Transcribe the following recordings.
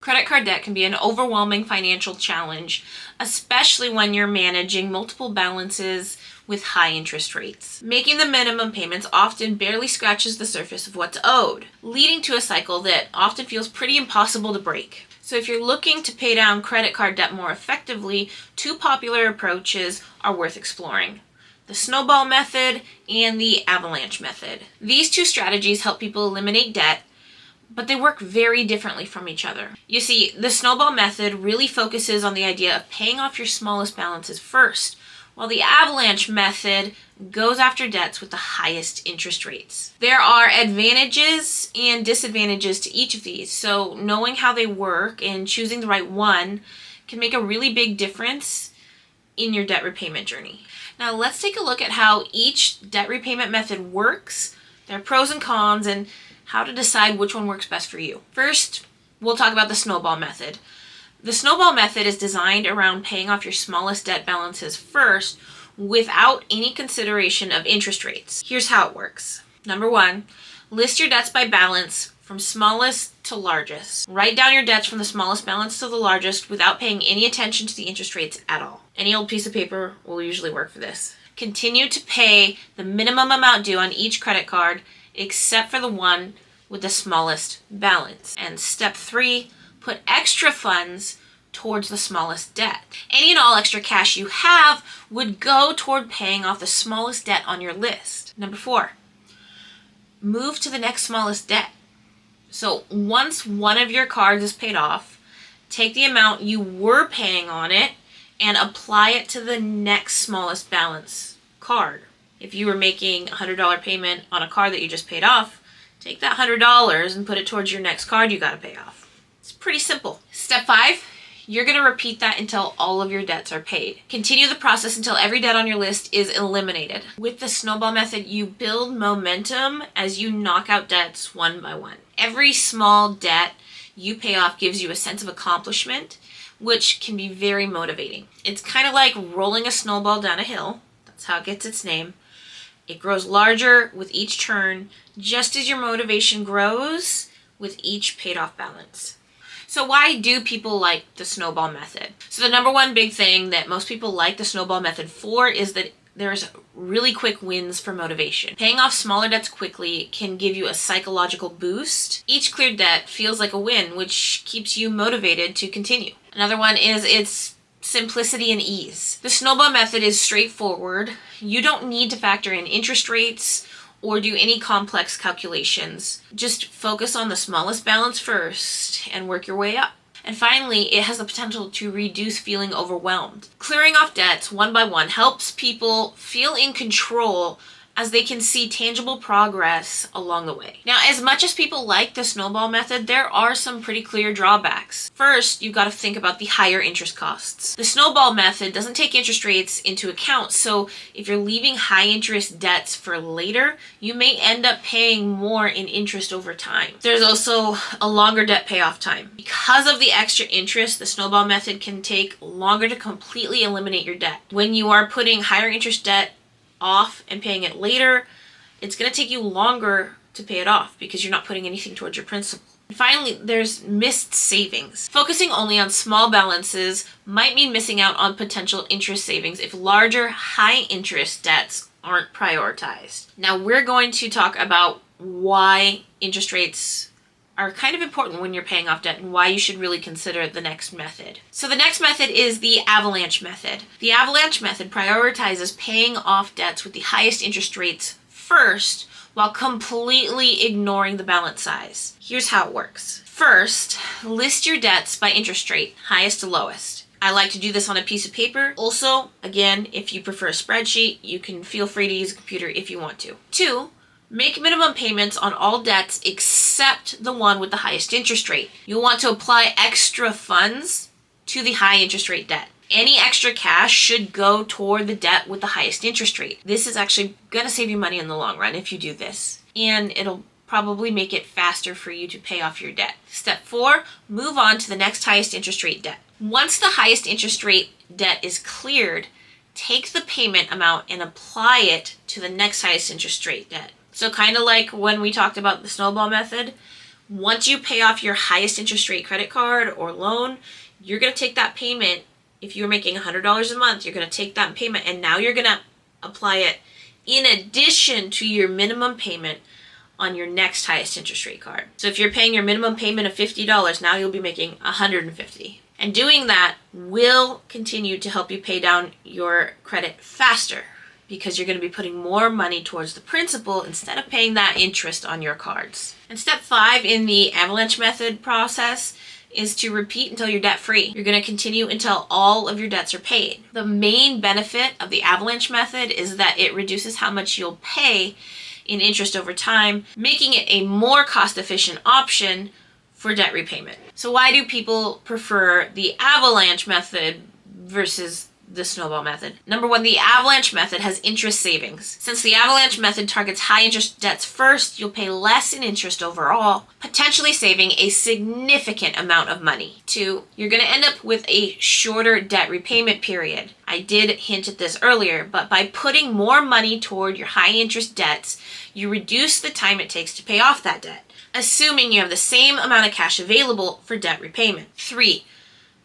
Credit card debt can be an overwhelming financial challenge, especially when you're managing multiple balances with high interest rates. Making the minimum payments often barely scratches the surface of what's owed, leading to a cycle that often feels pretty impossible to break. So if you're looking to pay down credit card debt more effectively, two popular approaches are worth exploring: the Snowball method and the Avalanche method. These two strategies help people eliminate debt, but they work very differently from each other. You see, the Snowball method really focuses on the idea of paying off your smallest balances first, while the Avalanche method goes after debts with the highest interest rates. There are advantages and disadvantages to each of these, so knowing how they work and choosing the right one can make a really big difference in your debt repayment journey. Now let's take a look at how each debt repayment method works, their pros and cons, and how to decide which one works best for you. First, we'll talk about the Snowball method. The Snowball method is designed around paying off your smallest debt balances first without any consideration of interest rates. Here's how it works. Number one, list your debts by balance from smallest to largest. Write down your debts from the smallest balance to the largest without paying any attention to the interest rates at all. Any old piece of paper will usually work for this. Continue to pay the minimum amount due on each credit card except for the one with the smallest balance. And step 3, put extra funds towards the smallest debt. Any and all extra cash you have would go toward paying off the smallest debt on your list. Number 4, move to the next smallest debt. So once one of your cards is paid off, take the amount you were paying on it and apply it to the next smallest balance card. If you were making a $100 payment on a card that you just paid off, take that $100 and put it towards your next card you got to pay off. It's pretty simple. Step 5, you're going to repeat that until all of your debts are paid. Continue the process until every debt on your list is eliminated. With the Snowball method, you build momentum as you knock out debts one by one. Every small debt you pay off gives you a sense of accomplishment, which can be very motivating. It's kind of like rolling a snowball down a hill. That's how it gets its name. It grows larger with each turn, just as your motivation grows with each paid off balance. So why do people like the Snowball method? So the number one big thing that most people like the Snowball method for is that there's really quick wins for motivation. Paying off smaller debts quickly can give you a psychological boost. Each cleared debt feels like a win, which keeps you motivated to continue. Another one is its simplicity and ease. The Snowball method is straightforward. You don't need to factor in interest rates or do any complex calculations. Just focus on the smallest balance first and work your way up. And finally, it has the potential to reduce feeling overwhelmed. Clearing off debts one by one helps people feel in control as they can see tangible progress along the way. Now, as much as people like the Snowball method, there are some pretty clear drawbacks. First, you've got to think about the higher interest costs. The Snowball method doesn't take interest rates into account, so if you're leaving high interest debts for later, you may end up paying more in interest over time. There's also a longer debt payoff time. Because of the extra interest, the Snowball method can take longer to completely eliminate your debt. When you are putting higher interest debt off and paying it later, it's going to take you longer to pay it off because you're not putting anything towards your principal. And finally, there's missed savings. Focusing only on small balances might mean missing out on potential interest savings if larger, high interest debts aren't prioritized. Now, we're going to talk about why interest rates are kind of important when you're paying off debt and why you should really consider the next method. So the next method is the Avalanche method. The Avalanche method prioritizes paying off debts with the highest interest rates first while completely ignoring the balance size. Here's how it works. First, list your debts by interest rate, highest to lowest. I like to do this on a piece of paper. Also, again, if you prefer a spreadsheet, you can feel free to use a computer if you want to. 2, make minimum payments on all debts except the one with the highest interest rate. You'll want to apply extra funds to the high interest rate debt. Any extra cash should go toward the debt with the highest interest rate. This is actually going to save you money in the long run if you do this. And it'll probably make it faster for you to pay off your debt. Step 4, move on to the next highest interest rate debt. Once the highest interest rate debt is cleared, take the payment amount and apply it to the next highest interest rate debt. So kind of like when we talked about the Snowball method, Once you pay off your highest interest rate credit card or loan, you're going to take that payment. If you're making $100 a month, you're going to take that payment and now you're going to apply it in addition to your minimum payment on your next highest interest rate card. So if you're paying your minimum payment of $50, now you'll be making $150. And doing that will continue to help you pay down your credit faster because you're going to be putting more money towards the principal instead of paying that interest on your cards. And step 5 in the Avalanche method process is to repeat until you're debt-free. You're going to continue until all of your debts are paid. The main benefit of the Avalanche method is that it reduces how much you'll pay in interest over time, making it a more cost-efficient option for debt repayment. So why do people prefer the Avalanche method versus the Snowball method? Number 1, the Avalanche method has interest savings. Since the Avalanche method targets high interest debts first, you'll pay less in interest overall, potentially saving a significant amount of money. 2, you're going to end up with a shorter debt repayment period. I did hint at this earlier, but by putting more money toward your high interest debts, you reduce the time it takes to pay off that debt, assuming you have the same amount of cash available for debt repayment. 3,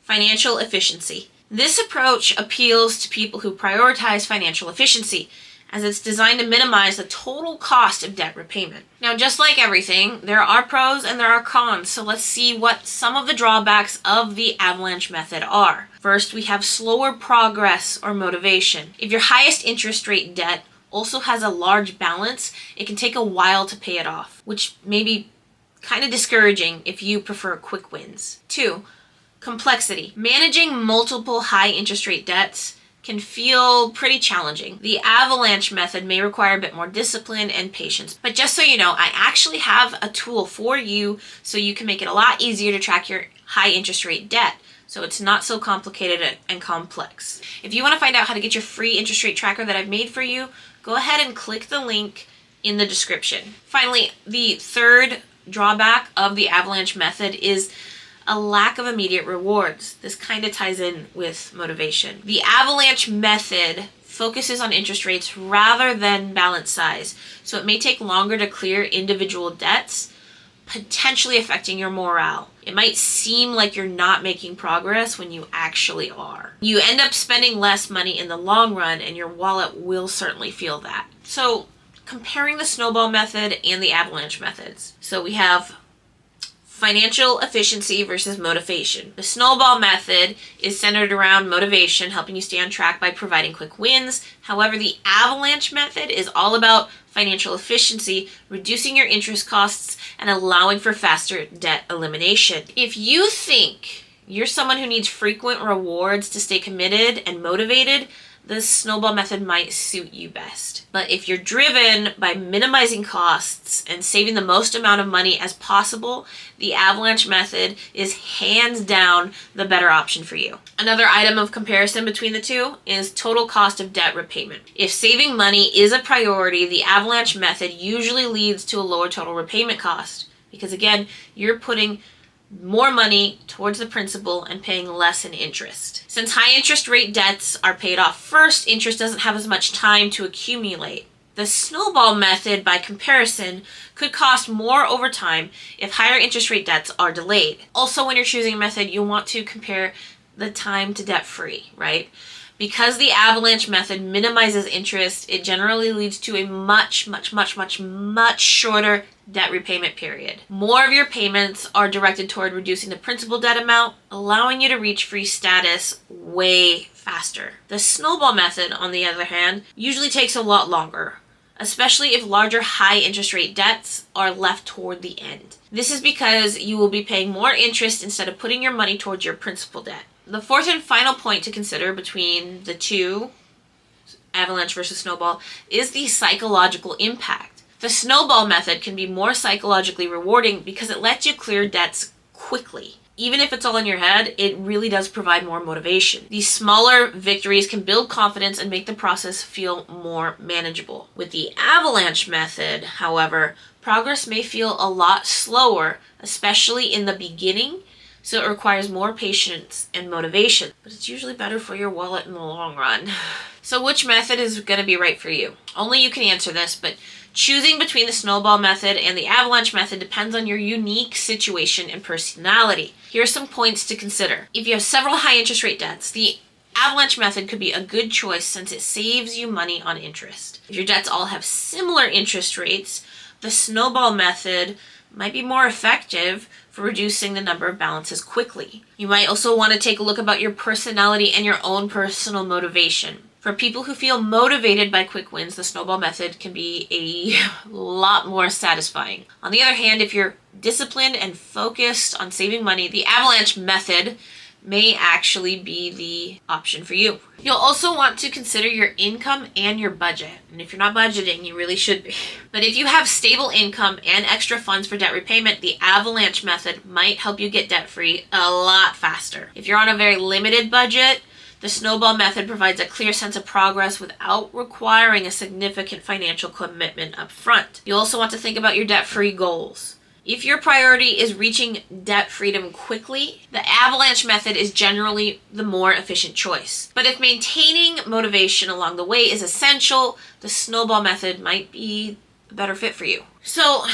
financial efficiency. This approach appeals to people who prioritize financial efficiency, as it's designed to minimize the total cost of debt repayment. Now, just like everything, there are pros and there are cons, so let's see what some of the drawbacks of the Avalanche method are. First, we have slower progress or motivation. If your highest interest rate debt also has a large balance, it can take a while to pay it off, which may be kind of discouraging if you prefer quick wins. 2, complexity. Managing multiple high interest rate debts can feel pretty challenging. The Avalanche method may require a bit more discipline and patience. But just so you know, I actually have a tool for you so you can make it a lot easier to track your high interest rate debt. So it's not so complicated and complex. If you want to find out how to get your free interest rate tracker that I've made for you, go ahead and click the link in the description. Finally, the third drawback of the Avalanche method is a lack of immediate rewards. This kind of ties in with motivation. The Avalanche method focuses on interest rates rather than balance size, so it may take longer to clear individual debts, potentially affecting your morale. It might seem like you're not making progress when you actually are. You end up spending less money in the long run, and your wallet will certainly feel that. So, comparing the Snowball method and the Avalanche methods. So we have financial efficiency versus motivation. The Snowball method is centered around motivation, helping you stay on track by providing quick wins. However, the Avalanche method is all about financial efficiency, reducing your interest costs, and allowing for faster debt elimination. If you think you're someone who needs frequent rewards to stay committed and motivated, the Snowball method might suit you best. But if you're driven by minimizing costs and saving the most amount of money as possible, the Avalanche method is hands down the better option for you. Another item of comparison between the two is total cost of debt repayment. If saving money is a priority, the Avalanche method usually leads to a lower total repayment cost because, again, you're putting more money towards the principal and paying less in interest. Since high interest rate debts are paid off first, interest doesn't have as much time to accumulate. The Snowball method, by comparison, could cost more over time if higher interest rate debts are delayed. Also, when you're choosing a method, you'll want to compare the time to debt-free, right? Because the Avalanche method minimizes interest, it generally leads to a much shorter debt repayment period. More of your payments are directed toward reducing the principal debt amount, allowing you to reach free status way faster. The Snowball method, on the other hand, usually takes a lot longer, especially if larger high interest rate debts are left toward the end. This is because you will be paying more interest instead of putting your money towards your principal debt. The fourth and final point to consider between the two, Avalanche versus Snowball, is the psychological impact. The Snowball method can be more psychologically rewarding because it lets you clear debts quickly. Even if it's all in your head, it really does provide more motivation. These smaller victories can build confidence and make the process feel more manageable. With the Avalanche method, however, progress may feel a lot slower, especially in the beginning, so it requires more patience and motivation, but it's usually better for your wallet in the long run. So which method is going to be right for you? Only you can answer this, but Choosing between the Snowball method and the Avalanche method depends on your unique situation and personality. Here are some points to consider. If you have several high interest rate debts, the Avalanche method could be a good choice since it saves you money on interest. If your debts all have similar interest rates, the Snowball method might be more effective for reducing the number of balances quickly. You might also want to take a look about your personality and your own personal motivation. For people who feel motivated by quick wins, the Snowball method can be a lot more satisfying. On the other hand, if you're disciplined and focused on saving money, the Avalanche method may actually be the option for you. You'll also want to consider your income and your budget. And if you're not budgeting, you really should be. But if you have stable income and extra funds for debt repayment, the Avalanche method might help you get debt-free a lot faster. If you're on a very limited budget, the Snowball method provides a clear sense of progress without requiring a significant financial commitment up front. You also want to think about your debt-free goals. If your priority is reaching debt freedom quickly, the Avalanche method is generally the more efficient choice. But if maintaining motivation along the way is essential, the Snowball method might be a better fit for you. So,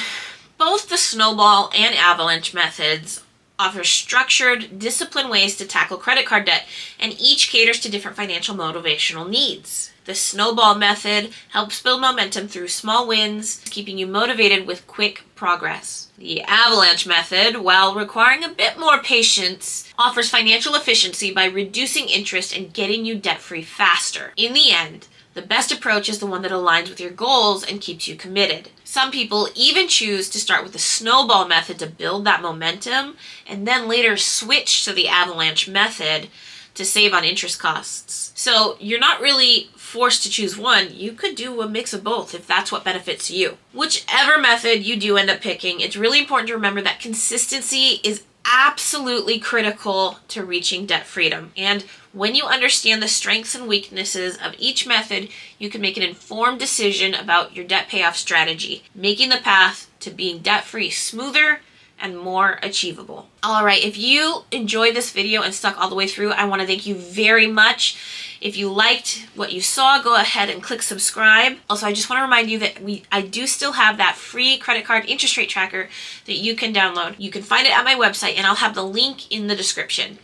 both the Snowball and Avalanche methods offer structured, disciplined ways to tackle credit card debt, and each caters to different financial motivational needs. The Snowball method helps build momentum through small wins, keeping you motivated with quick progress. The Avalanche method, while requiring a bit more patience, offers financial efficiency by reducing interest and getting you debt-free faster. In the end, the best approach is the one that aligns with your goals and keeps you committed. Some people even choose to start with the Snowball method to build that momentum and then later switch to the Avalanche method to save on interest costs. So you're not really forced to choose one. You could do a mix of both if that's what benefits you. Whichever method you do end up picking, it's really important to remember that consistency is absolutely critical to reaching debt freedom. And when you understand the strengths and weaknesses of each method, you can make an informed decision about your debt payoff strategy, making the path to being debt-free smoother and more achievable. All right, if you enjoyed this video and stuck all the way through, I want to thank you very much. If you liked what you saw, go ahead and click subscribe. Also, I just want to remind you that I do still have that free credit card interest rate tracker that you can download. You can find it at my website, and I'll have the link in the description.